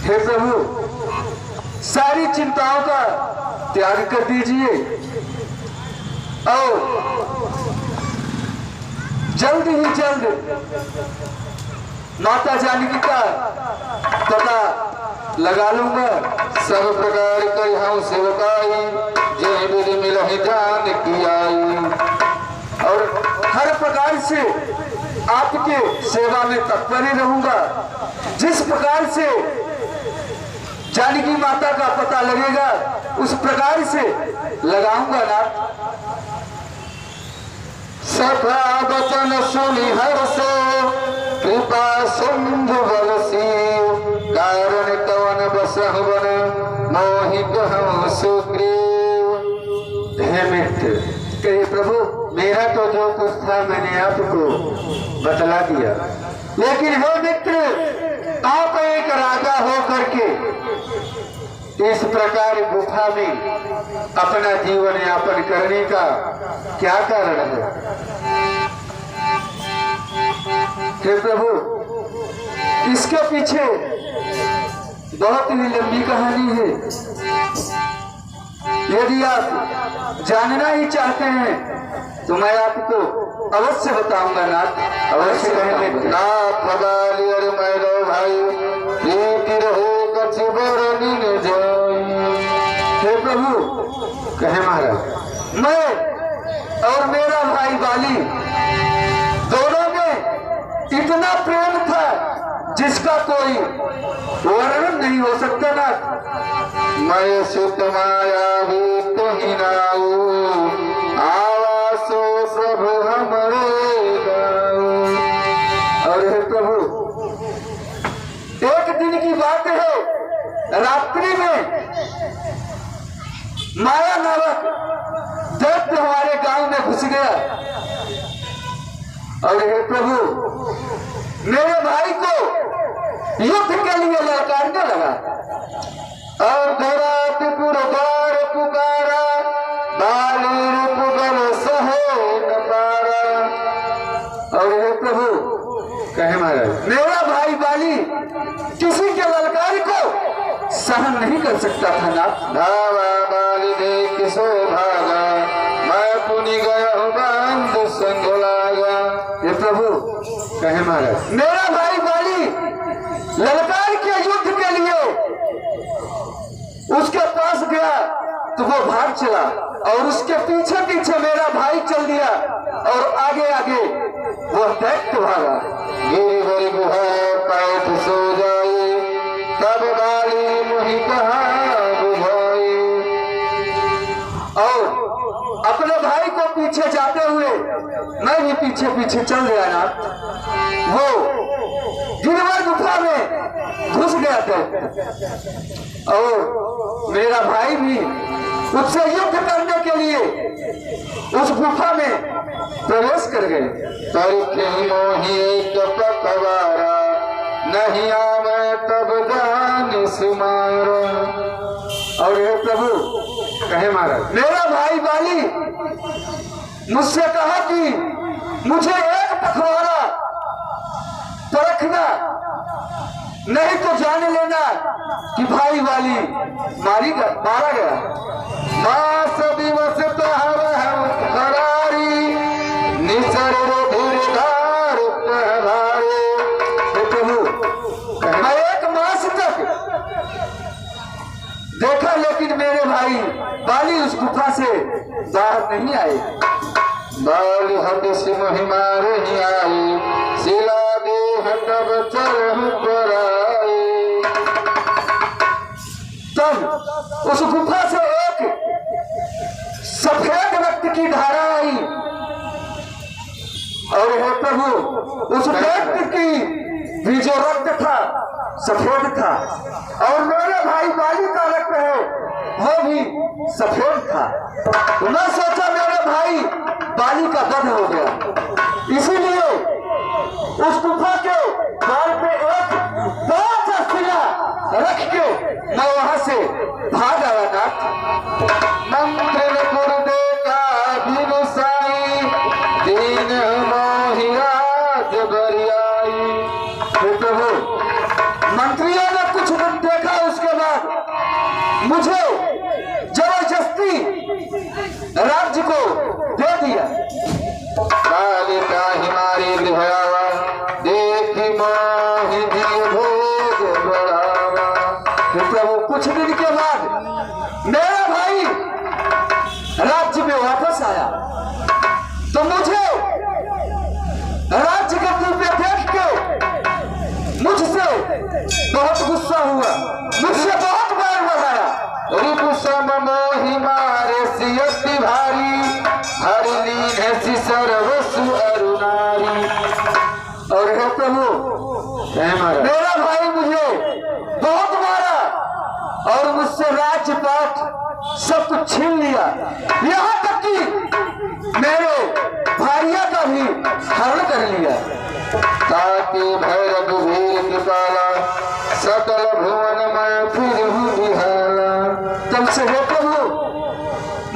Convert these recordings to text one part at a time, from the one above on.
हे प्रभु, सारी चिंताओं का त्याग कर दीजिए और जल्द ही जल्द माता जानकी का पता लगा लूंगा। सब प्रकार कर हम सेवकाई, जय विधि मिलहि ध्यान की आई। और हर प्रकार से आपके सेवा में तत्पर ही रहूंगा। जिस प्रकार से जानकी माता का पता लगेगा उस प्रकार से लगाऊंगा ना। सखा वचन सुनि हर्षो, कृपा सिंधु बरसी। कारण कवन बसहु बन, मोहि कहूँ सुग्रीव। हे मित्र, कहे प्रभु, मेरा तो जो कुछ था मैंने आपको बतला दिया, लेकिन हे मित्र, आप एक राजा हो करके इस प्रकार गुफा में अपना जीवन यापन करने का क्या कारण है? हे प्रभु, इसके पीछे बहुत ही लंबी कहानी है। यदि आप जानना ही चाहते हैं तो मैं आपको अवश्य बताऊंगा नाथ, अवश्य कहेंगे। नाथ बगाली अरे मैरो भाई, प्रीति रहो कछि बरनी न जाई। हे प्रभु, कहे महाराज, मैं और मेरा भाई बाली दोनों में इतना प्रेम था जिसका कोई वर्णन नहीं हो सकता ना। मैं सुत माया भी तुहि नाऊ, आवासो प्रभु हमरे गाऊ। और हे प्रभु, एक दिन की बात है, रात्रि में माया नामक दैत्य हमारे गांव में घुस गया और हे प्रभु, मेरे भाई को युद्ध के लिए ललकारने लगा और धरापुर द्वार पुकारा, बाली रूप बल सहे न पारा। और हे प्रभु, कहे महाराज, मेरा भाई बाली किसी के ललकार को सहन नहीं कर सकता था ना। धावा बाली देख सो भागा, मैं पुनि गया हूँ बंद संग लागा। हे प्रभु, कहे महाराज, मेरा भाई बाली ललकार के युद्ध के लिए उसके पास गया तो वो भाग चला और उसके पीछे पीछे मेरा भाई चल दिया और आगे आगे वो दैत्य भागा। गिरिवर गुहा पैठ सो जाई, तब बाली मुहि कहा बुझाई। और अपने भाई को पीछे जाते हुए मैं भी पीछे पीछे चल गया ना। वो गिरवर गुफा में घुस गया था और मेरा भाई भी उससे युद्ध करने के लिए उस गुफा में प्रवेश कर गए। तरिखे मोहि एक पकवारा, नहीं आवे तब जान सुमारा। और हे प्रभु, कहे महाराज, मेरा भाई बाली मुझसे कहा कि मुझे एक पखवाड़ा परखना, नहीं तो जान लेना कि भाई वाली मारा गया। मास दिवस तहर हम करारी, निसर धीरधार प्रभारी। हे प्रभु, मैं एक मास तक देखा लेकिन मेरे भाई बाली उस गुफा से बाहर नहीं आए। बाली हट सिंह मारे आई, शिला देह तब चरहु पराई। तब उस गुफा से एक सफेद रक्त की धारा आई और हे प्रभु, उस व्यक्ति की भी जो रक्त था सफेद था और मेरे भाई बाली का रक्त है वो भी सफेद था। तो मैं सोचा मेरे भाई बाली का वध हो गया, इसीलिए उस गुफा के द्वार पे एक बहुत सा शिला रख के मैं वहां से भाग आया ना। मंत्र गुरुदे का भिनुसाई, दीन मोहि राज बरियाई। हे प्रभु, मंत्रियों ने कुछ दिन मुझे जबरदस्ती राज्य को दे दिया। बालिका हिमारी गृहवा देखी मोहि दिय भोग बढ़ावा। प्रभु कुछ दिन के बाद मेरा भाई राज्य में वापस आया तो मुझे राज्य के दिव्य देख के मुझसे बहुत गुस्सा हुआ, मुझसे बहुत बैर बढ़ाया। रिपुसम मोहि मारे सियति भारी हरि लीन सि सर्वसु अरुणारी। और हे प्रभु मेरा भाई मुझे बहुत मारा और मुझसे राज्य पाठ सब कुछ छीन लिया, यहाँ तक कि मेरे भाइयों का भी हरण कर लिया। ताकि भैरव वीर कृपाला सकल भुवन मैं फिर बिहाला। तब से हे प्रभु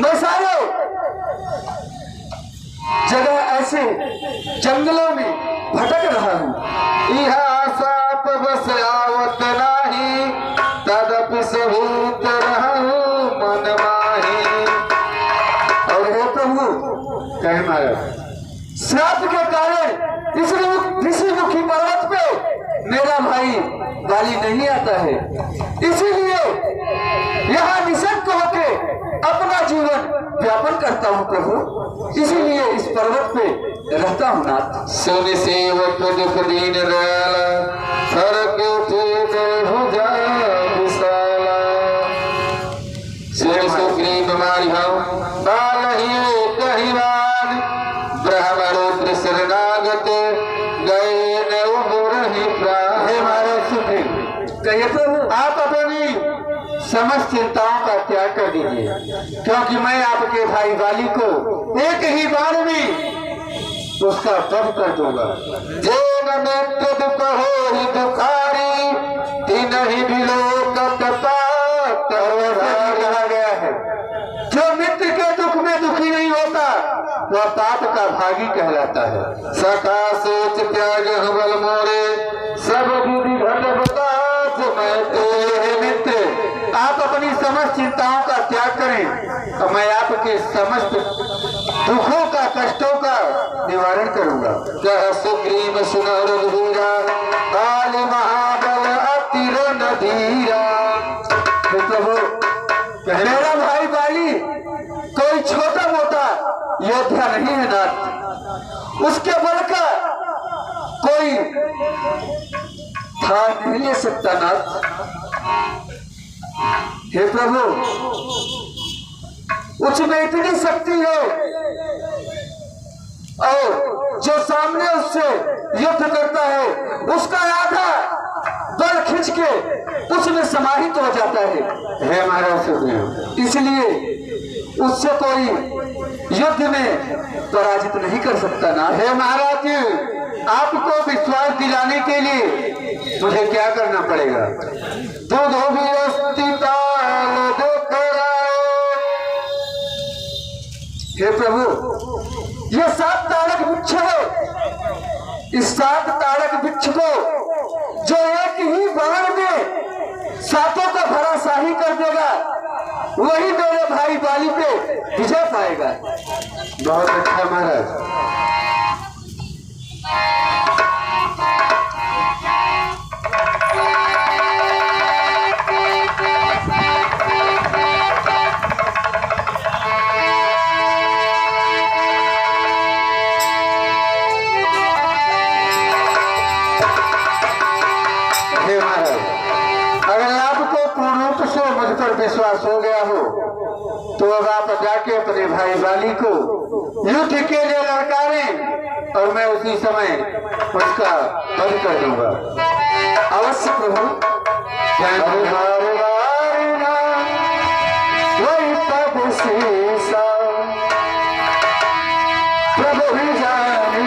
मैं सारे जगह ऐसे जंगलों में भटक रहा हूँ। इहा साप बस आवत नाही तदपि सभूत रहूं मन माही। और हे प्रभु कह महाराज श्राप के कारण इस ऋषिमुखी पर्वत पे मेरा भाई बाली नहीं आता है, इसीलिए यहाँ निशक्त होके अपना जीवन व्यापन करता हूँ प्रभु, इसीलिए इस पर्वत पे रहता हूँ नाथ। सुन सेवक दुख दीन दयाला फरक उठे भुजा विशाला। सुन सुग्रीव मारी हम बालहिए कहिवान ब्रह्म रुद्र शरणागत गए न उबरहि प्राण। हे महाराज सुग्रीव कहिए प्रभु आप अपनी समस्त चिंताओं का त्याग कर दीजिए, क्योंकि मैं आपके भाई बाली को एक ही बार में उसका वध कर दूंगा। जे नित्य दुख हो ही दुखारी तीन ही बिलोकत पात कहा गया है जो मित्र के दुख में दुखी नहीं होता वह पाप का भागी कहलाता है। सखा सोच त्याग हवल मोरे सब विधि घट बतास मैं तेरे मित्र आप अपनी समस्त चिंताओं का त्याग करें तो मैं आपके समस्त दुखों का कष्टों का निवारण करूंगा। कह सुग्रीव सुन रघुवीरा काली महाबल अतिर नधीरा। प्रभु मेरा भाई बाली कोई छोटा मोटा योद्धा नहीं है नाथ, उसके बल का कोई था नहीं ले सकता नाथ। हे प्रभु उसमें इतनी शक्ति है और जो सामने उससे युद्ध करता है उसका आधा बल खींच के उसमें समाहित हो जाता है। हे महाराज सुग्रीव इसलिए उससे कोई युद्ध में पराजित नहीं कर सकता ना। हे महाराज आपको विश्वास दिलाने के लिए मुझे क्या करना पड़ेगा? दूध भी हे प्रभु ये 7 ताड़क वृक्ष है, इस 7 ताड़क वृक्ष को जो एक ही बाण में 7 को भराशाही कर देगा वही मेरे भाई बाली पे विजय पाएगा। बहुत अच्छा महाराज। विश्वास हो गया हो तो अब आप जाके अपने भाई बाली को युद्ध के लिए लड़कारें और मैं उसी समय उसका वध कर दूंगा। अवश्य प्रभु वही पद शीसा प्रभु ही जानी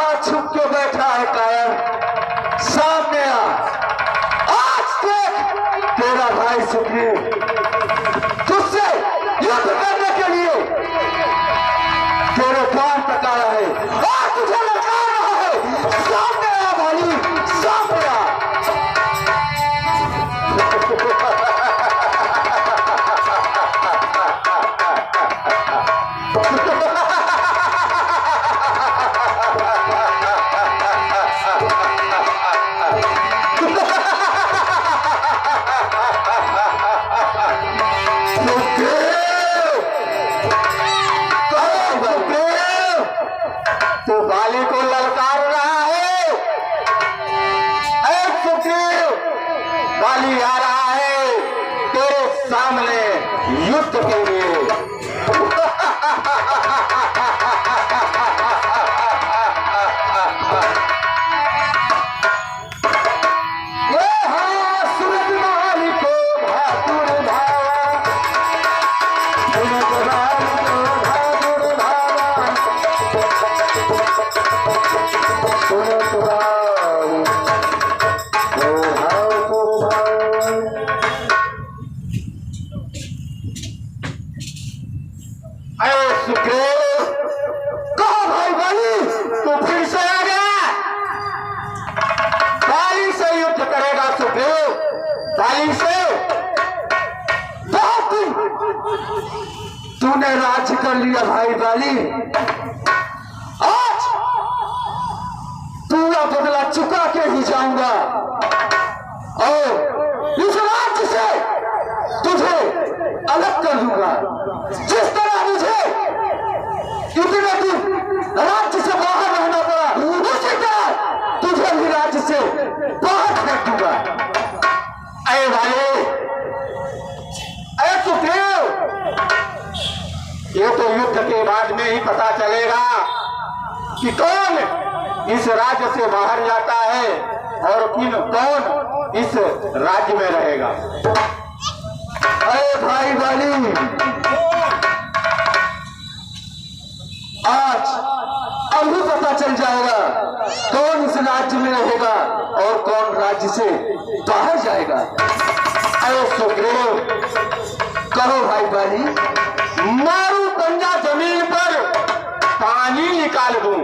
कहाँ छुप के बैठा है कायर? सामने आ, आज देख तेरा भाई सुग्रीव तुझसे युद्ध करने के लिए तेरे द्वार तक आया है और तुझे ललकार रहा है। सामने आ भाई, सामने आ। तो बाली को ललकार रहा है। ऐ सुग्रीव, बाली आ रहा है तेरे सामने युद्ध के लिए। कहो भाई बाली, तू फिर से आ गया। बाली से युद्ध करेगा सुग्रीव, बाली से। बहुत दिन तूने राज्य कर लिया भाई बाली, आज पूरा बदला चुका के ही जाऊंगा और इस राज्य से तुझे अलग कर दूंगा। जिस तरह मुझे इतने दिन राज्य से बाहर रहना पड़ा, उसी तरह तुझे भी राज्य से बाहर फेंक दूंगा। अरे भाई, अरे सुग्रीव, ये तो युद्ध के बाद में ही पता चलेगा कि कौन इस राज्य से बाहर जाता है और कौन इस राज्य में रहेगा। अरे भाई बाली, आज अभी पता चल जाएगा कौन इस राज्य में रहेगा और कौन राज्य से बाहर जाएगा। अरे सुग्रीव, कहो भाई बाली, मारू पंजा जमीन पर पानी निकाल दूं।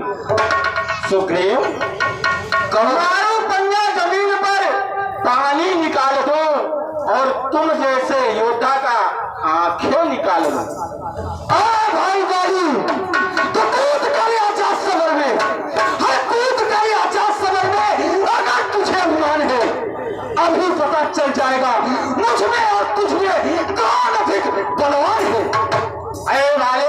सुग्रीव, कहो मारू पंजा जमीन पर पानी निकाल दूं और तुम जैसे योद्धा का आंखें निकाल दूं। भाई बाली, तो कूद कर आजा सबर में, हर कूद कर आजा सबर में। अगर तुझे अभिमान है, अभी पता चल जाएगा मुझ में और तुझ में कौन अधिक बलवान है। अरे भाई,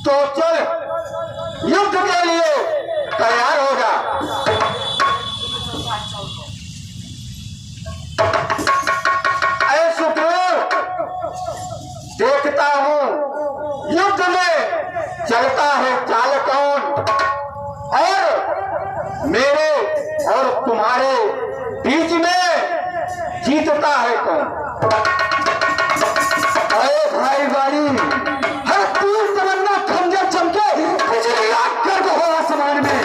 तो चल युद्ध के लिए तैयार हो जा। देखता हूं युद्ध में चलता है चाल कौन और मेरे और तुम्हारे बीच में जीतता है कौन। अरे भाई बाली, हर तीर तमन्ना खंजर चमके बिजली आग कर दो आसमान में।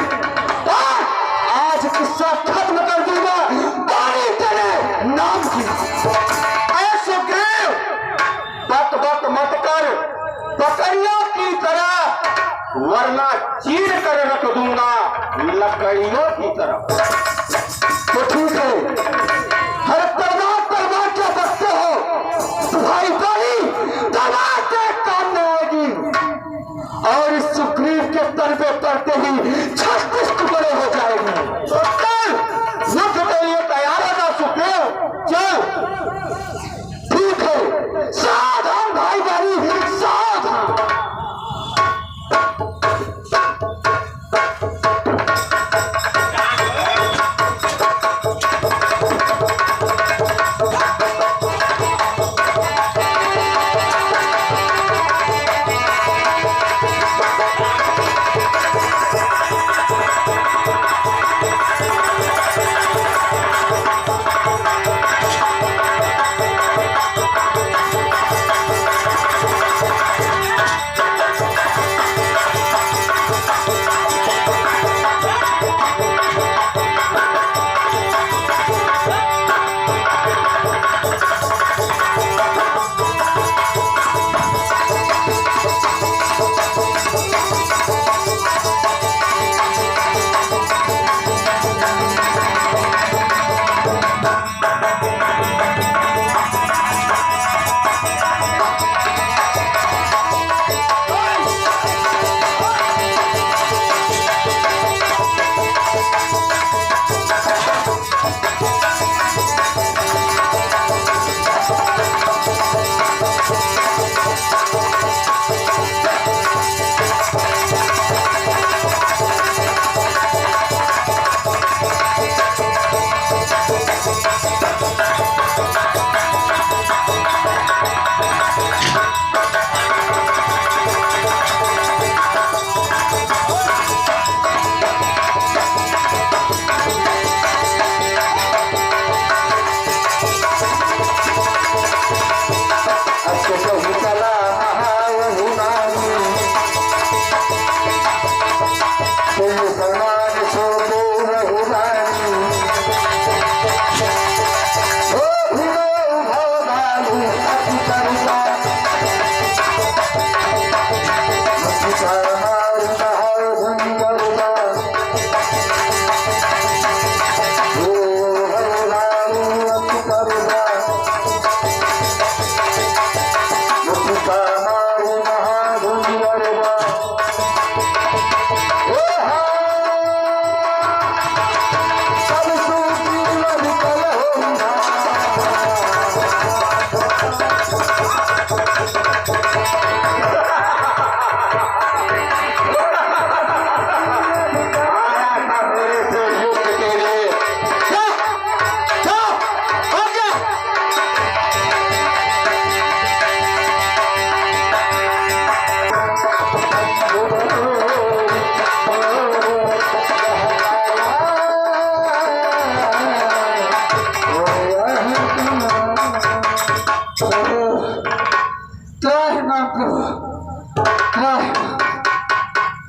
आज किस्सा खत्म कर दूंगा बाली तेरे नाम की। बक मत कर बकरियों की तरह, वरना चीर कर रख दूंगा लकड़ियों की तरफ। तो ठीक है, हर तलवार क्या बकते हो भाई बाली, तलवार के काम में आएगी और इस सुग्रीव के तल पे पड़ते ही 36 टुकड़े हो जाएगी। तो चल युद्ध के लिए तैयार होगा सुग्रीव, चल। ठीक है, सावधान भाई बाली, सावधान।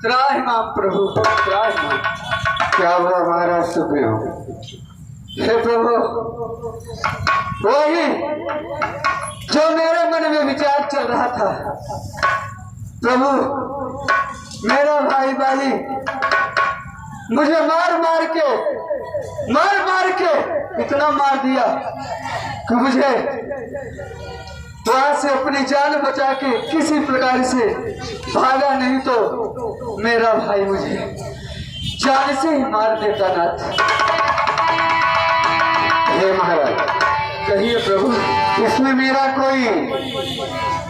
त्राहिमाम प्रभु, त्राहिमाम। क्या हुआ महाराज सुप्रीम? हे प्रभु, वही जो मेरे मन में विचार चल रहा था। प्रभु, मेरा भाई बाली मुझे मार मार के इतना मार दिया कि मुझे वहां से अपनी जान बचा के किसी प्रकार से भागा, नहीं तो मेरा भाई मुझे जान से ही मार देता नाथ। हे महाराज, कहिए प्रभु। इसमें मेरा कोई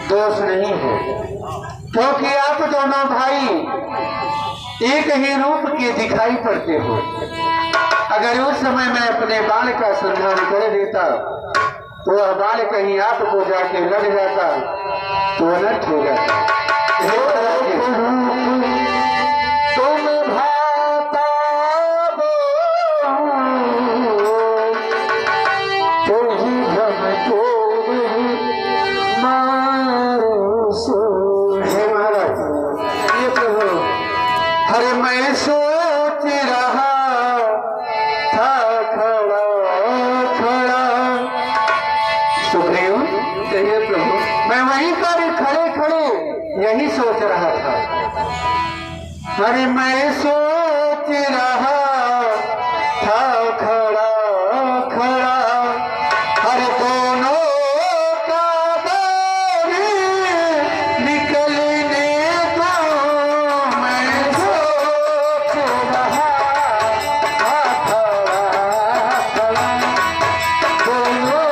दोष नहीं है, क्योंकि आप दोनों भाई एक ही रूप के दिखाई पड़ते हो। अगर उस समय मैं अपने बाल का संधान कर देता तो वह बाल कहीं आपको जाके लग जाता तो अनर्थ हो जाता। तुम भाता हे महाराज, ये प्रभु, अरे मैं सोच रहा था खड़ा खड़ा। सुप्रीम, कहिए प्रभु। मैं वहीं पर खड़े खड़े यही सोच रहा था। अरे मैं सोच रहा था खड़ा खड़ा, अरे दोनों का बारी निकलने दो। मैं सोच रहा था खड़ा खड़ा, दोनों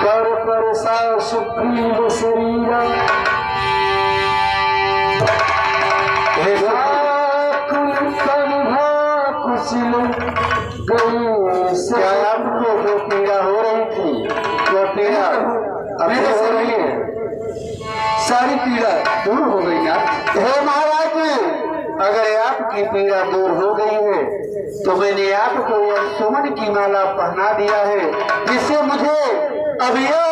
कर परसा सुप्रीम शरीरा सिल गई से। क्या आपको जो पीड़ा हो रही थी, जो पीड़ा अभी हो रही है, सारी पीड़ा दूर हो गई ना? हे महाराज जी, अगर आपकी पीड़ा दूर हो गई है तो मैंने आपको यह सुमन की माला पहना दिया है, जिससे मुझे अब यह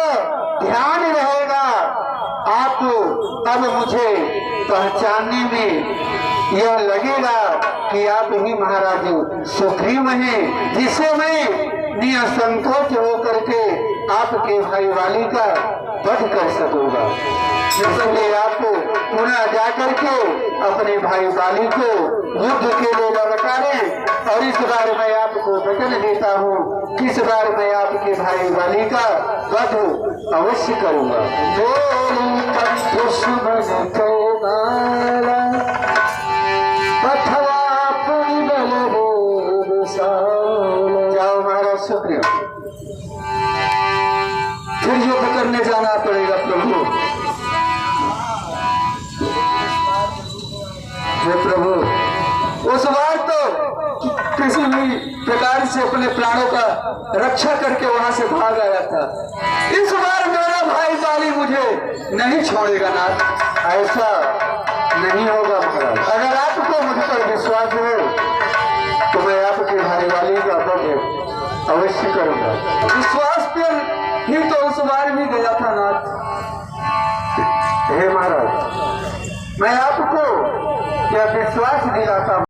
ध्यान रहेगा, आप अब मुझे पहचानने में यह लगेगा कि आप ही महाराज सुग्रीव हैं, जिससे मैं निसंकोच होकर के आपके भाई वाली का वध कर सकूंगा। इसलिए आपको पुनः जाकर के अपने भाई वाली को युद्ध के लिए ललकारें, और इस बार मैं आपको वचन देता हूँ कि इस बार मैं आपके भाई वाली का वध अवश्य करूंगा। दुश्मन को मारा अथवा पुरी बल रे साला। जाओ महाराज सुग्रीव, फिर युद्ध करने जाना पड़ेगा प्रभु। हे प्रभु, उस बार तो किसी भी प्रकार से अपने प्राणों का रक्षा करके वहां से भाग आया था। इस बार मेरा भाई वाली मुझे नहीं छोड़ेगा नाथ। ऐसा नहीं होगा महाराज। अगर आपको मुझ पर विश्वास है तो मैं आपके भाई वाली का वध अवश्य करूंगा। विश्वास पर ही तो उस बार भी गया था नाथ। हे महाराज, मैं आपको यह विश्वास दिलाता हूं